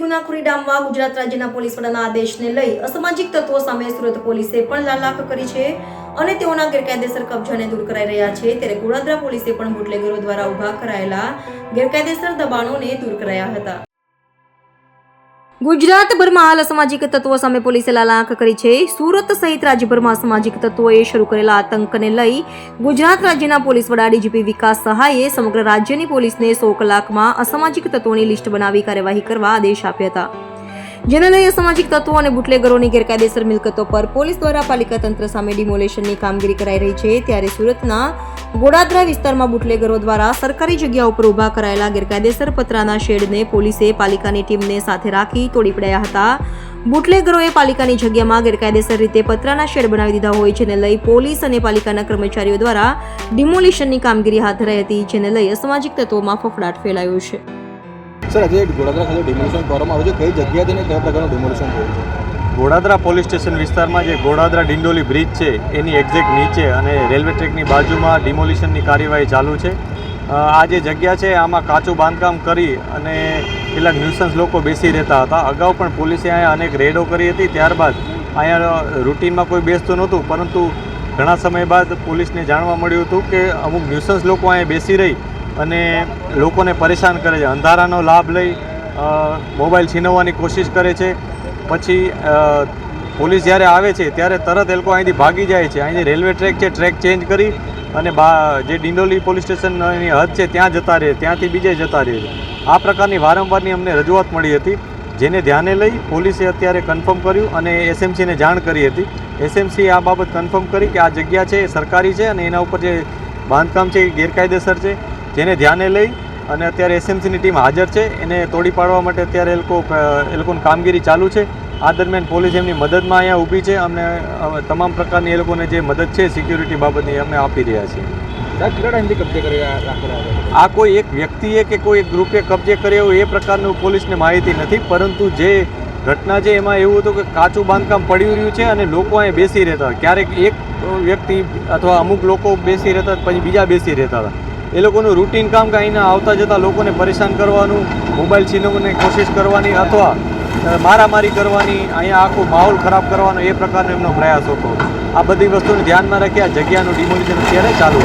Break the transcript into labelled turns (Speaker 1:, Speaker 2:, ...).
Speaker 1: ગુનાખોરી ડામવા ગુજરાત રાજ્યના પોલીસ વડાના આદેશને લઈ અસામાજિક તત્વો સામે સુરત પોલીસે પણ લાલાક કરી છે અને તેઓના ગેરકાયદેસર કબજાને દૂર કરાઈ રહ્યા છે। ત્યારે ગોળાદરા પોલીસે પણ બુટલેગરો દ્વારા ઉભા કરાયેલા ગેરકાયદેસર દબાણોને દૂર કરાયા હતા। ગુજરાતભરમાં હાલ અસામાજિક તત્વો સામે પોલીસે લાલાક કરી છે। સુરત સહિત રાજ્યભરમાં અસામાજિક તત્વોએ શરૂ કરેલા આતંકને લઈ ગુજરાત રાજ્યના પોલીસ વડા ડીજીપી વિકાસ સહાયે સમગ્ર રાજ્યની પોલીસને 100 કલાકમાં અસામાજિક તત્વોની લિસ્ટ બનાવી કાર્યવાહી કરવા આદેશ આપ્યા હતા, જેને લઈ અસામાજિક તત્વો અને બુટલેગરોની ગેરકાયદેસર મિલકતો પર પોલીસ દ્વારા પાલિકા તંત્ર સામે ડિમોલેશનની કામગીરી કરાઈ રહી છે। ત્યારે સુરતના ગોળાદરા વિસ્તારમાં બુટલેગરો દ્વારા સરકારી જગ્યા ઉપર ઉભા કરાયેલા ગેરકાયદેસર પતરાના શેડને પોલીસે પાલિકાની ટીમને સાથે રાખી તોડી પાડ્યા હતા। બુટલેગરોએ પાલિકાની જગ્યામાં ગેરકાયદેસર રીતે પતરાના શેડ બનાવી દીધા હોય, જેને લઈ પોલીસ અને પાલિકાના કર્મચારીઓ દ્વારા ડિમોલિશનની કામગીરી હાથ ધરાઈ હતી, જેને લઈ અસામાજિક તત્વોમાં ફફડાટ ફેલાયો છે।
Speaker 2: સર, આજે ગોળાદરા ખાતે ડિમોલિશન કરવામાં આવ્યું છે, કઈ જગ્યાએ તેને કયા પ્રકારનું ડિમોલિશન થયું છે?
Speaker 3: ગોળાદરા પોલીસ સ્ટેશન વિસ્તારમાં જે ગોળાદરા ડિંડોલી બ્રિજ છે એની એક્ઝેક્ટ નીચે અને રેલવે ટ્રેકની બાજુમાં ડિમોલિશનની કાર્યવાહી ચાલુ છે। આ જે જગ્યા છે આમાં કાચું બાંધકામ કરી અને કેટલાક ન્યુસન્સ લોકો બેસી રહેતા હતા। અગાઉ પણ પોલીસે અહીંયા અનેક રેડો કરી હતી, ત્યારબાદ અહીંયા રૂટીનમાં કોઈ બેસતું નહોતું, પરંતુ ઘણા સમય બાદ પોલીસને જાણવા મળ્યું હતું કે અમુક ન્યુસન્સ લોકો અહીંયા બેસી રહી અને લોકોને પરેશાન કરે છે, અંધારાનો લાભ લઈ મોબાઈલ છીનવવાની કોશિશ કરે છે। પછી પોલીસ જ્યારે આવે છે ત્યારે તરત એ લોકો અહીંથી ભાગી જાય છે। અહીંથી રેલવે ટ્રેક છે, ટ્રેક ચેન્જ કરી અને જે ડિંડોલી પોલીસ સ્ટેશનની હદ છે ત્યાં જતા રહે, ત્યાંથી બીજે જતા રહે છે। આ પ્રકારની વારંવારની અમને રજૂઆત મળી હતી, જેને ધ્યાને લઈ પોલીસે અત્યારે કન્ફર્મ કર્યું અને એસએમસીને જાણ કરી હતી। એસએમસીએ આ બાબત કન્ફર્મ કરી કે આ જગ્યા છે એ સરકારી છે અને એના ઉપર જે બાંધકામ છે એ ગેરકાયદેસર છે, જેને ધ્યાને લઈ અને અત્યારે એસએમસીની ટીમ હાજર છે। એને તોડી પાડવા માટે અત્યારે એ લોકોની કામગીરી ચાલુ છે। આ દરમિયાન પોલીસ એમની મદદમાં અહીંયા ઊભી છે। અમને તમામ પ્રકારની એ લોકોને જે મદદ છે સિક્યુરિટી બાબતની અમે આપી રહ્યા છીએ।
Speaker 2: કેટલા ટાઈમથી કબજે કરી રાખેલા છે?
Speaker 3: આ કોઈ એક વ્યક્તિએ કે કોઈ એક ગ્રુપે કબજે કર્યો એ પ્રકારનું પોલીસને માહિતી નથી, પરંતુ જે ઘટના છે એમાં એવું હતું કે કાચું બાંધકામ પડી રહ્યું છે અને લોકો અહીંયા બેસી રહેતા હતા। ક્યારેક એક વ્યક્તિ અથવા અમુક લોકો બેસી રહેતા પછી બીજા બેસી રહેતા હતા। એ લોકોનું રૂટીન કામ કે અહીંના આવતા જતા લોકોને પરેશાન કરવાનું, મોબાઈલ છીનવવાની કોશિશ કરવાની અથવા મારામારી કરવાની, અહીંયા આખો માહોલ ખરાબ કરવાનો એ પ્રકારનો એમનો પ્રયાસ હતો। આ બધી વસ્તુને ધ્યાનમાં રાખી આ જગ્યાનું ડિમોલિશન અત્યારે ચાલુ